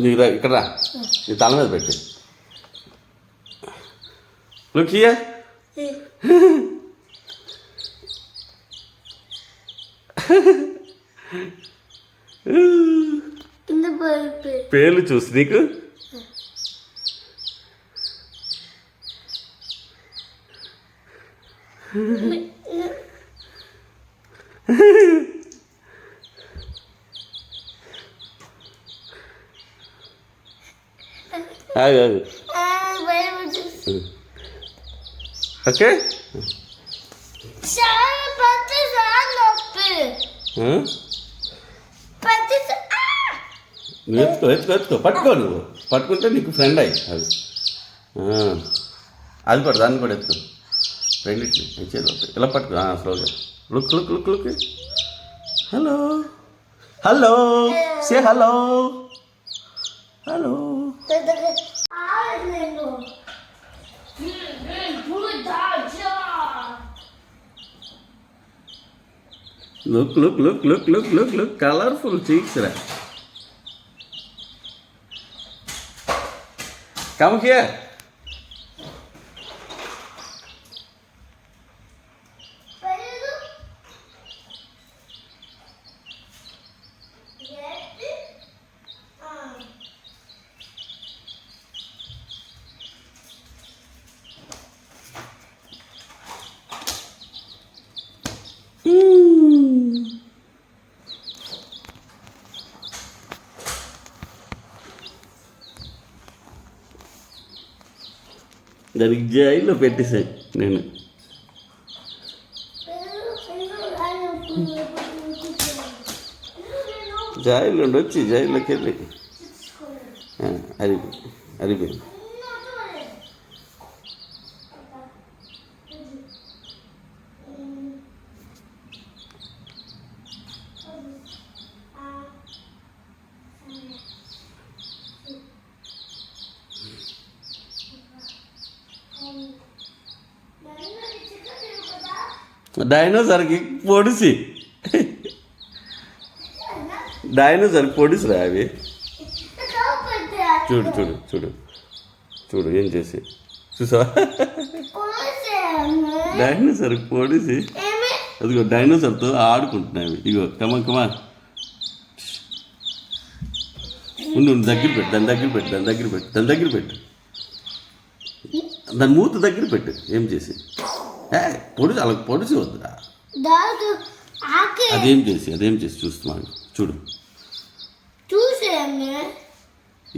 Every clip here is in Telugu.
నీకు ఇక్కడ రా, నీ తల మీద పెట్టి. Look here. పేర్లు చూసి నీకు ఆగు. ఓకే, నువ్వు ఎత్తుకో పట్టుకో. నువ్వు పట్టుకుంటే నీకు ఫ్రెండ్ అయ్యి అది అది పడు, దాన్ని కూడా ఎత్తుకో. రెండింటిని ఇచ్చేది ఇలా పట్టుకో స్లోగా. Look look look look. Hello hello, సే hello hello. Look look look look look look look colourful cheeks రా. Come here. దానికి జైల్లో పెట్టేసాను నేను. జైల్లో వచ్చి జైల్లోకి వెళ్ళి అరిపోయింది. డైనోసార్కి పొడిసి రా అవి. చూడు చూడు చూడు చూడు ఏం చేసి చూసావా? డైనోసార్కి పొడిసి అదిగో డైనోసార్తో ఆడుకుంటున్నాయి. ఇగో కమాన్ కమాన్. ఉండు దగ్గర పెట్టు, దాని దగ్గర పెట్టు, దాని దగ్గర పెట్టు, దాని దగ్గర పెట్టు, దాని మూత దగ్గర పెట్టు. ఏం చేసి పొడిచి అలా పొడిచి వద్దురా. అదేం చేసి చూస్తున్నాను చూడు.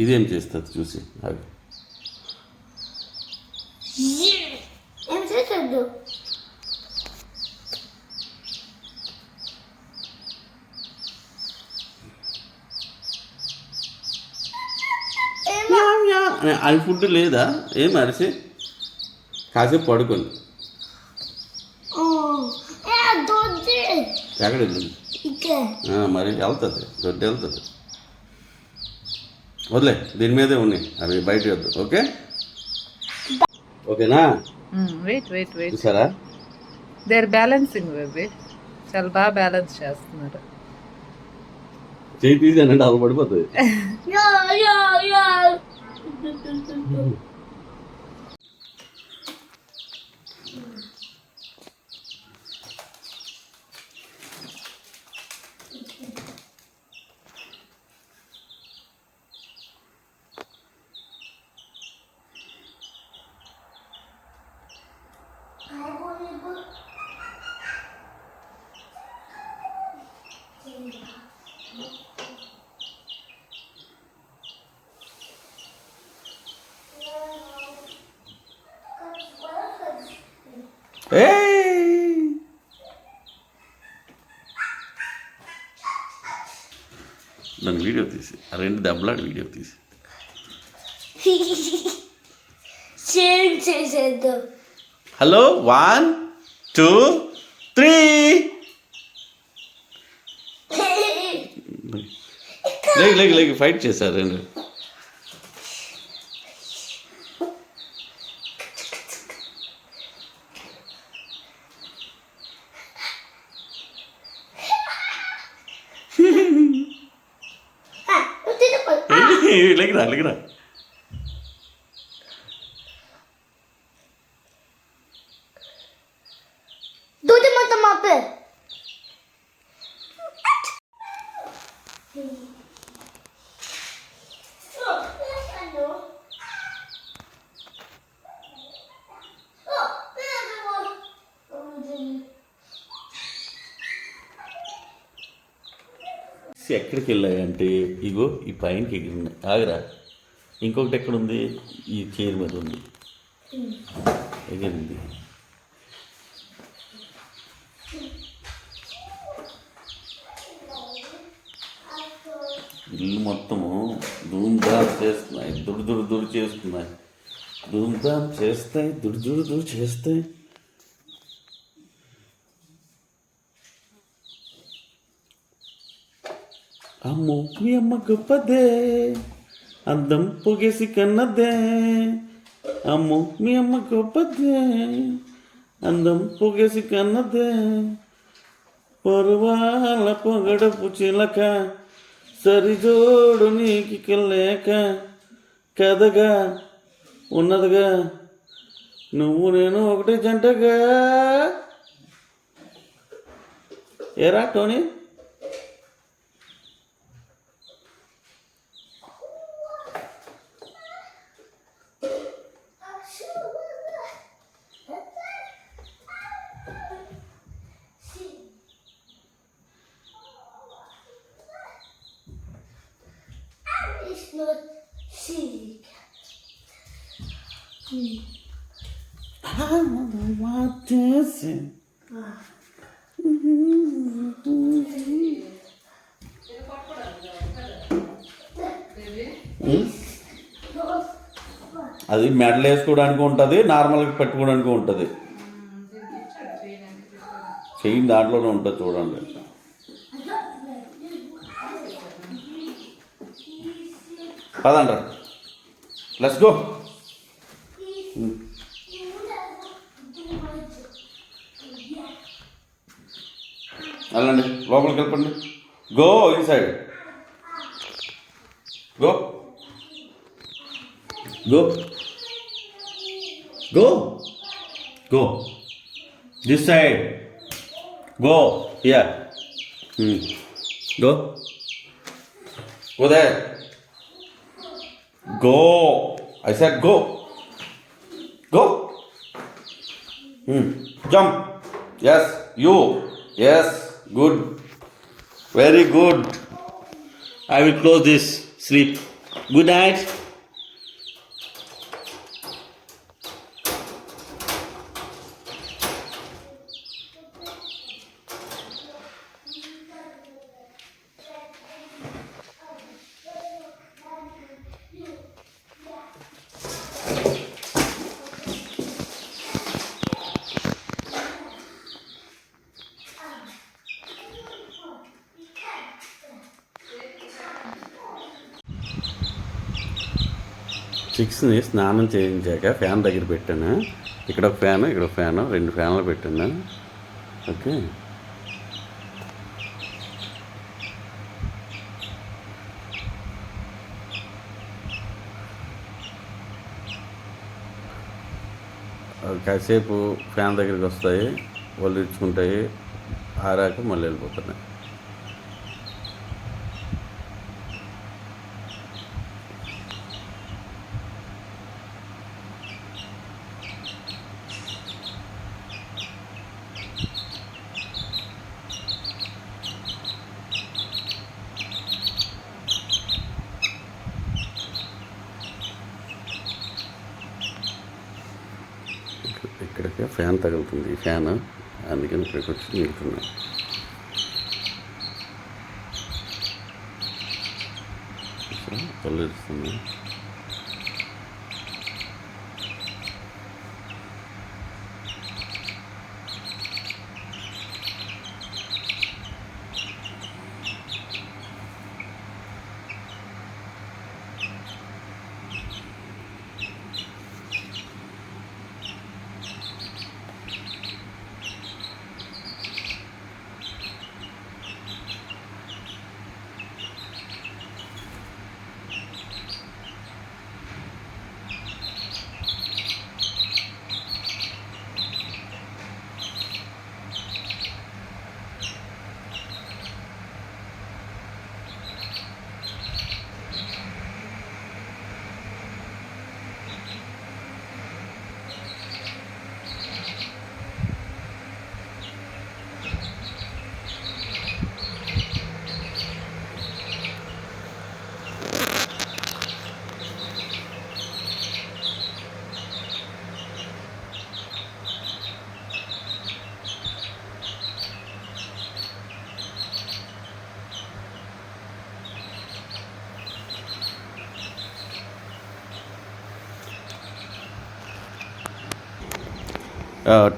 ఇదేం చేస్తుంది చూసి. అవి అది ఫుడ్ లేదా ఏం అరిసి కాసేపు పడుకోండి. ఎక్కడ వెళ్ళింది మరి? వెళ్తుంది, దొడ్డు వెళ్తుంది. వదిలే, దీని మీదే ఉన్నాయి అవి, బయట వద్దు. ఓకే ఓకేనా? వెయిట్ వెయిట్ వెయిట్, చూసారా? దే ఆర్ బ్యాలెన్సింగ్ బేబీ, చాలా బాగా బ్యాలెన్స్ చేస్తున్నారు. చేయి తీసి అంటే అలా పడిపోతుంది. దాని వీడియో తీసి ఆ రెండు దెబ్బలాడి వీడియో తీసి చేసేద్దాం. హలో 1 2 3. లేక ఫైట్ చేశారు రెండు. లేకిరా లేకిరా. Tudo muito mapê. ఎక్కడికి వెళ్ళాయంటే ఇగో ఈ పైనకి ఎగిరింది. ఆగరా, ఇంకొకటి ఎక్కడుంది? ఈ చైర్ మీద ఉంది, ఎగిరింది. ఇల్లు మొత్తము ధూమ్ధామ్ చేస్తున్నాయి, దుడు చేస్తున్నాయి, ధూమ్ధామ్ చేస్తాయి, దుడు చేస్తాయి. అమ్మో మీ అమ్మ గొప్పదే, అందం పొగేసి కన్నదే. అమ్మో మీ అమ్మ గొప్పదే, అందం పొగేసి కన్నదే. పరువాల పొగడపు చిలక, సరిజోడు నీకి లేక, కథగా ఉన్నదిగా నువ్వు నేను ఒకటే జంటగా. ఏరా టోనీ? అది మెడలు వేసుకోవడానికి ఉంటుంది, నార్మల్గా పెట్టుకోవడానికి ఉంటుంది. చెయ్యి దాంట్లోనే ఉంటుంది చూడండి. పదండి, లెట్స్ గో. వెళ్ళండి, లోపలికి వెళ్ళండి. Go inside, go go go go this side, go here, go go there, go I said go, go jump. Yes you, yes good, very good. I will close this. Sleep. Good night. చిక్స్ని స్నానం చేయించాక ఫ్యాన్ దగ్గర పెట్టాను. ఇక్కడ ఒక ఫ్యాను, ఇక్కడ ఒక ఫ్యాను, 2 ఫ్యాన్లు పెట్టాను. ఓకే, కాసేపు ఫ్యాన్ దగ్గరికి వస్తాయి, వాళ్ళు ఇచ్చుకుంటాయి, ఆరాక మళ్ళీ వెళ్ళిపోతున్నాయి. ఇక్కడికి ఫ్యాన్ తగులుతుంది, ఈ ఫ్యాన్, అందుకని ఇక్కడికి వచ్చి నిలుతున్నా. తొలగిస్తుంది.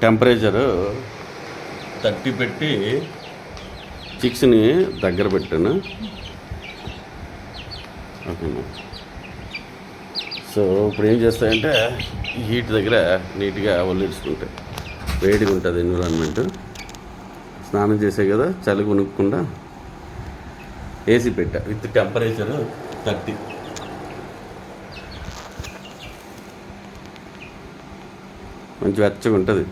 టెంపరేచరు 30 పెట్టి చిక్స్ని దగ్గర పెట్టాను. ఓకేనా. సో ఇప్పుడు ఏం చేస్తాయంటే ఈ హీట్ దగ్గర నీట్గా ఒల్లించుకుంటాయి. వేడిగా ఉంటుంది ఎన్విరాన్మెంట్. స్నానం చేసే కదా చలి కొనుక్కుండా ఏసీ పెట్టా విత్ టెంపరేచరు 30. మంచి వెచ్చగా ఉంటుంది.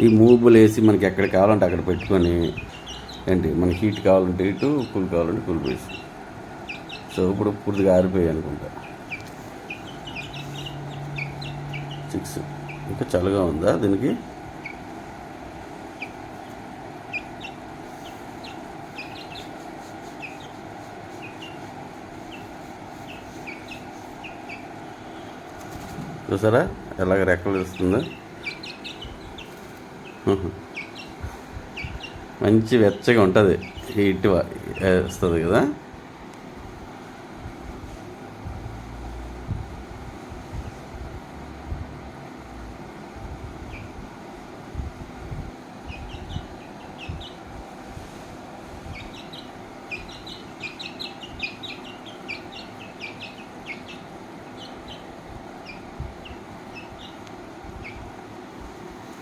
ఈ మూవబుల్ వేసి మనకి ఎక్కడ కావాలంటే అక్కడ పెట్టుకొని ఏంటి మనకి హీట్ కావాలంటే ఇటు, కూల్ కావాలంటే కూల్ వేసి. సో ఇప్పుడు పూర్తిగా ఆరిపోయాయి అనుకుంటా. 6 ఇంకా చల్లగా ఉందా దీనికి? చూసారా ఎలాగ రెక్కలు ఇస్తుందో. మంచి వెచ్చగా ఉంటుంది, హీట్ వస్తుంది కదా.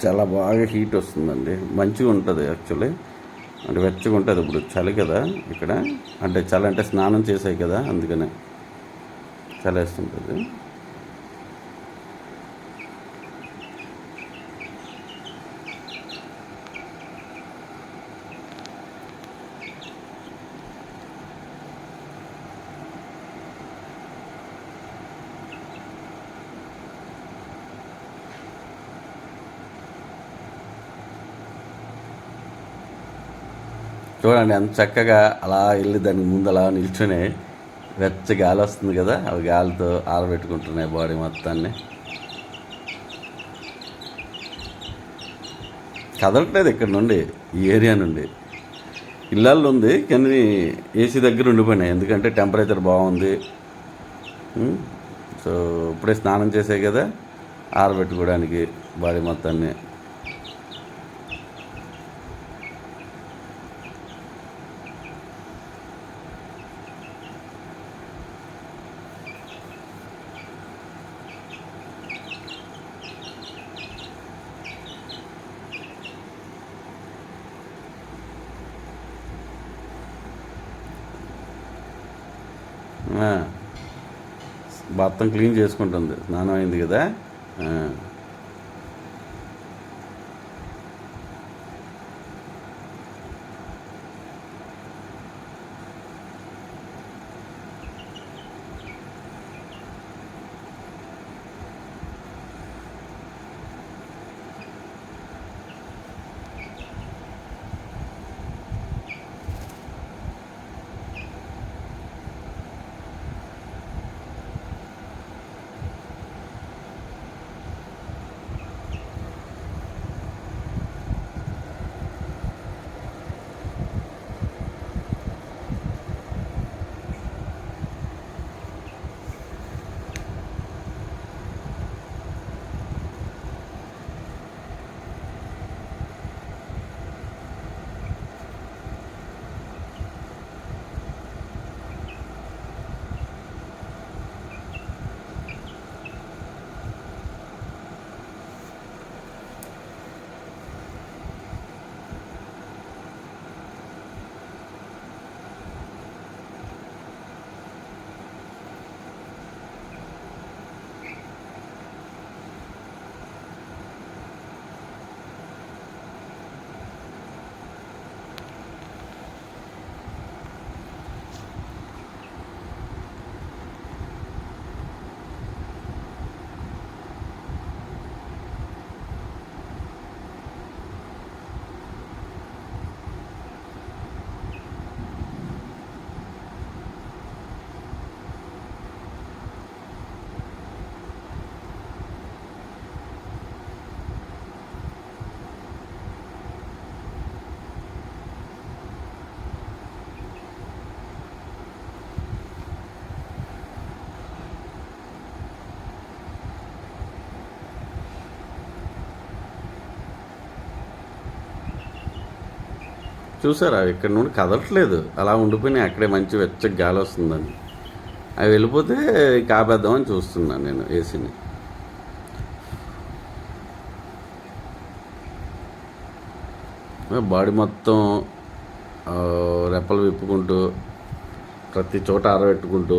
చాలా బాగా హీట్ వస్తుందండి, మంచిగా ఉంటుంది యాక్చువల్లీ. అంటే వెచ్చగా ఉంటుంది. ఇప్పుడు చలి కదా ఇక్కడ, అంటే చలి అంటే స్నానం చేసాయి కదా అందుకనే చలేస్తుంటుంది. చూడండి ఎంత చక్కగా అలా వెళ్ళి దానికి ముందు అలా నిల్చొని వెచ్చ గాలి వస్తుంది కదా, అవి గాలితో ఆరబెట్టుకుంటున్నాయి బాడీ మొత్తాన్ని. కదలట్లేదు ఇక్కడ నుండి, ఈ ఏరియా నుండి. ఇళ్ళల్లో ఉంది కానీ ఏసీ దగ్గర ఉండిపోయినాయి, ఎందుకంటే టెంపరేచర్ బాగుంది. సో ఇప్పుడే స్నానం చేసాయి కదా, ఆరబెట్టుకోవడానికి బాడీ మొత్తాన్ని. మొత్తం క్లీన్ చేసుకుంటుంది, స్నానం అయింది కదా. చూసారా ఇక్కడ నుండి కదలట్లేదు, అలా ఉండిపోయినాయి అక్కడే, మంచి వెచ్చగా గాలి వస్తుందని. అవి వెళ్ళిపోతే కాపేద్దామని చూస్తున్నాను నేను ఏసీని. బాడీ మొత్తం రెప్పలు విప్పుకుంటూ ప్రతి చోట ఆరబెట్టుకుంటూ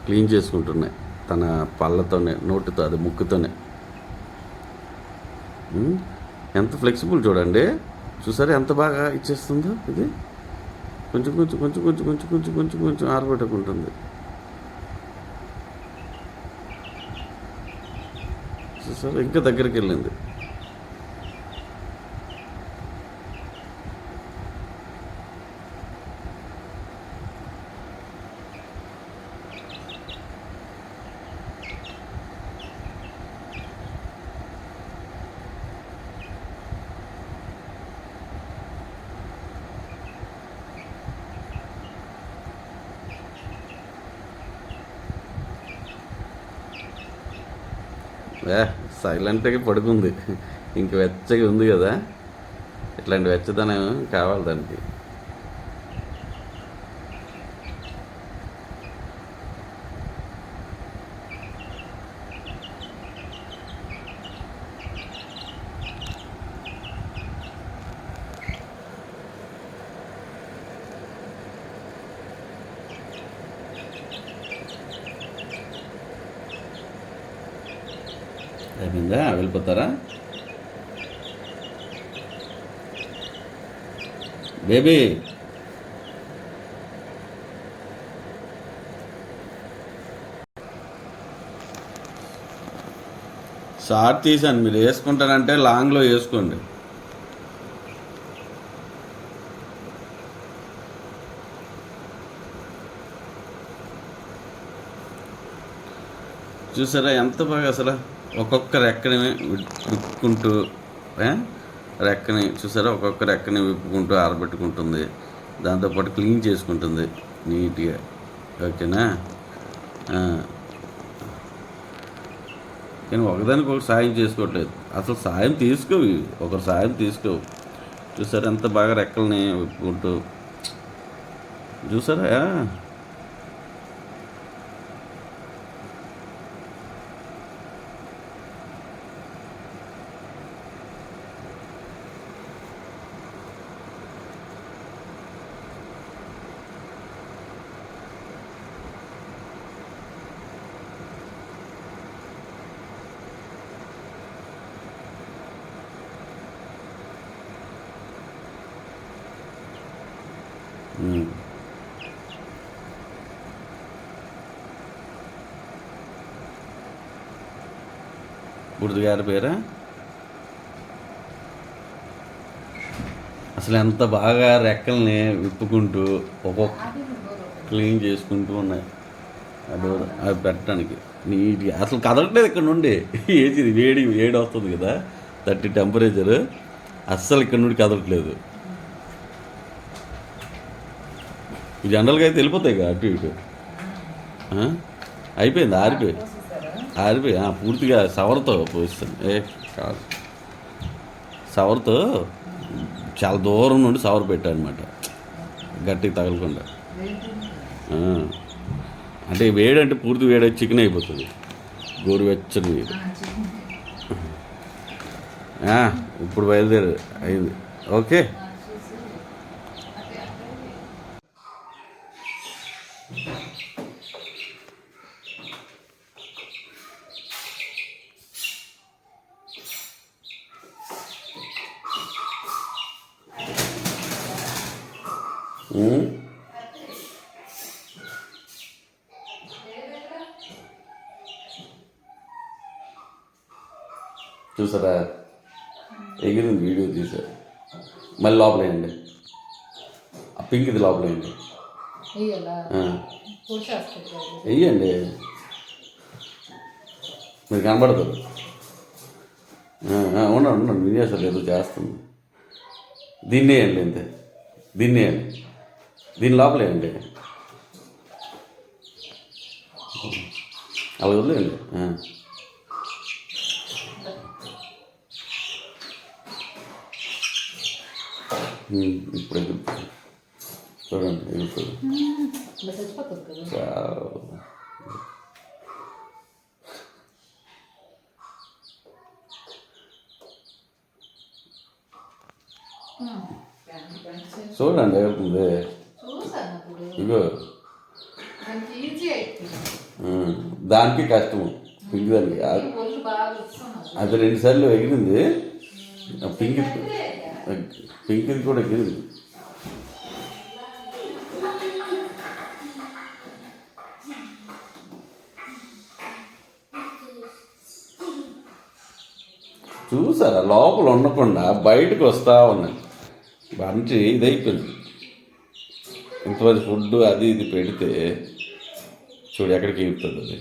క్లీన్ చేసుకుంటున్నాయి తన పళ్ళతోనే, నోటితో, అది ముక్కుతోనే. ఎంత ఫ్లెక్సిబుల్ చూడండి, చూసారా ఎంత బాగా ఇచ్చేస్తుందో. ఇది కొంచెం కొంచెం కొంచెం కొంచెం కొంచెం కొంచెం కొంచెం కొంచెం ఆరబెట్టుకుంటుంది. చూసారా ఇంకా దగ్గరికి వెళ్ళింది. సైలెంట్గా పడుకుంది, ఇంక వెచ్చగా ఉంది కదా, ఇట్లాంటి వెచ్చదనం కావాలి దానికి. అయిపోయిందా, వెళ్ళిపోతారా బేబీ? షార్ట్ తీసాను, మీరు వేసుకుంటారంటే లాంగ్లో వేసుకోండి. చూసారా ఎంత బాగా అసలు ఒక్కొక్క రెక్కని విప్పుకుంటూ, రెక్కని చూసారా ఒక్కొక్క రెక్కని విప్పుకుంటూ ఆరబెట్టుకుంటుంది, దాంతోపాటు క్లీన్ చేసుకుంటుంది నీట్గా. ఓకేనా? కానీ ఒకదానికి ఒకటి సాయం చేసుకోవట్లేదు, అసలు సాయం తీసుకోవు, ఒకరు సాయం తీసుకోవు. చూసారా ఎంత బాగా రెక్కల్ని విప్పుకుంటూ, చూసారా. బుడిదిగారి పేరా? అసలు ఎంత బాగా రెక్కల్ని విప్పుకుంటూ ఒక్కొక్క క్లీన్ చేసుకుంటూ ఉన్నాయి. అవి పెట్టడానికి నీట్గా అసలు కదలట్లేదు ఇక్కడ నుండి. ఏసీ వేడి వస్తుంది కదా, 30 టెంపరేచర్, అస్సలు ఇక్కడ నుండి కదలట్లేదు. జనరల్గా అయితే వెళ్ళిపోతాయి కదా అటు ఇటు. అయిపోయింది, ఆరిపోయి పూర్తిగా సవర్తో పోయిస్తాను. కాదు, సవర్తో చాలా దూరం నుండి సవర్ పెట్టానమాట, గట్టిగా తగలకుండా. అంటే వేడంటే పూర్తి వేడి చికెన్ అయిపోతుంది, గోరువెచ్చని వేడి. ఇప్పుడు బయలుదేరు అయింది. ఓకే, చూసారా ఎగిరింది, వీడియో తీసారు. మళ్ళీ లోపలేయండి, ఆ పింక్ది లోపలేయండి, వెయ్యండి, మీరు కనబడదు. ఉండండి విన్యాసం ఏదో చేస్తుంది. దీన్నే వేయండి, అంతే, దీన్నే వేయండి, దీని లోపలేయండి, అలా వదిలేయండి. ఇప్పుడు ఎగురుతుంది చూడండి, ఎగురుతుంది. చచ్చిపోతుంది కదా. వావ్. చూడండి ఎగురుతుంది. చూసాను అప్పుడు ఇగో దానికి ఈజీ అయిపోయింది. దానికి కష్టము పింక్ దానికి ఒళ్ళు బాగా వస్తున్నారు. అది 2 సార్లు ఎగిరింది. పింక్ పింక్ది కూడా ఎగిరింది. చూసారా లోపల ఉండకుండా బయటకు వస్తూ ఉన్నాయి. మంచి ఇదైపోయింది. ఇంతమంది ఫుడ్ అది ఇది పెడితే చూడు ఎక్కడికి ఎగురుతుంది అది.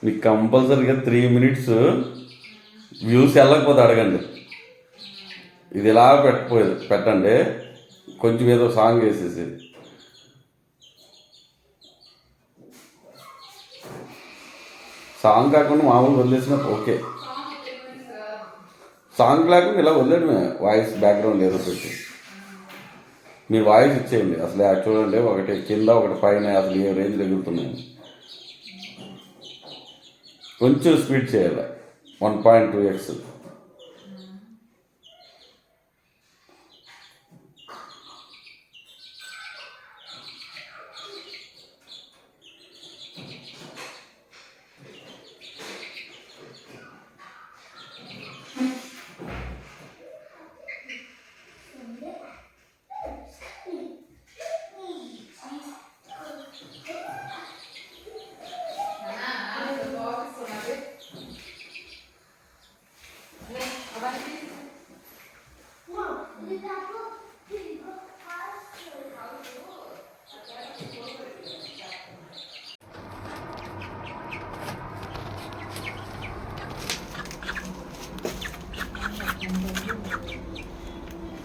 మీకు కంపల్సరీగా 3 minutes వ్యూస్ వెళ్ళకపోతే అడగండి. ఇది ఎలా పెట్టండి, కొంచెం ఏదో సాంగ్ వేసేసి. సాంగ్ కాకుండా మామూలు వదిలేసినా ఓకే. సాంగ్ లేకుండా ఇలా వదిలేడమే, వాయిస్ బ్యాక్గ్రౌండ్ ఏదో పెట్టి మీరు వాయిస్ ఇచ్చేయండి. అసలు చూడండి, ఒకటి కింద ఒకటి పైన, అసలు ఏ రేంజ్లో ఎగురుతున్నాయి. కొంచెం స్పీడ్ చేయాలి, 1.2x.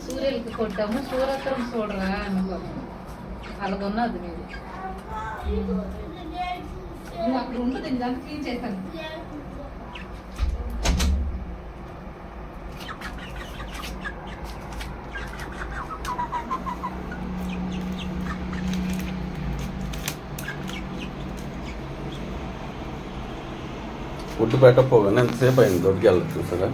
సూర్యులకి కొట్టాము, సూర్యత్రం చూడరా అనుకో, అలాగున్నది మీరు. నువ్వు అక్కడ ఉంటుంది, దాన్ని క్లీన్ చేస్తాను. ఫుడ్ పెట్టకపోగానే ఎంతసేపు అయింది, దొరికి వెళ్ళదు చూసారా.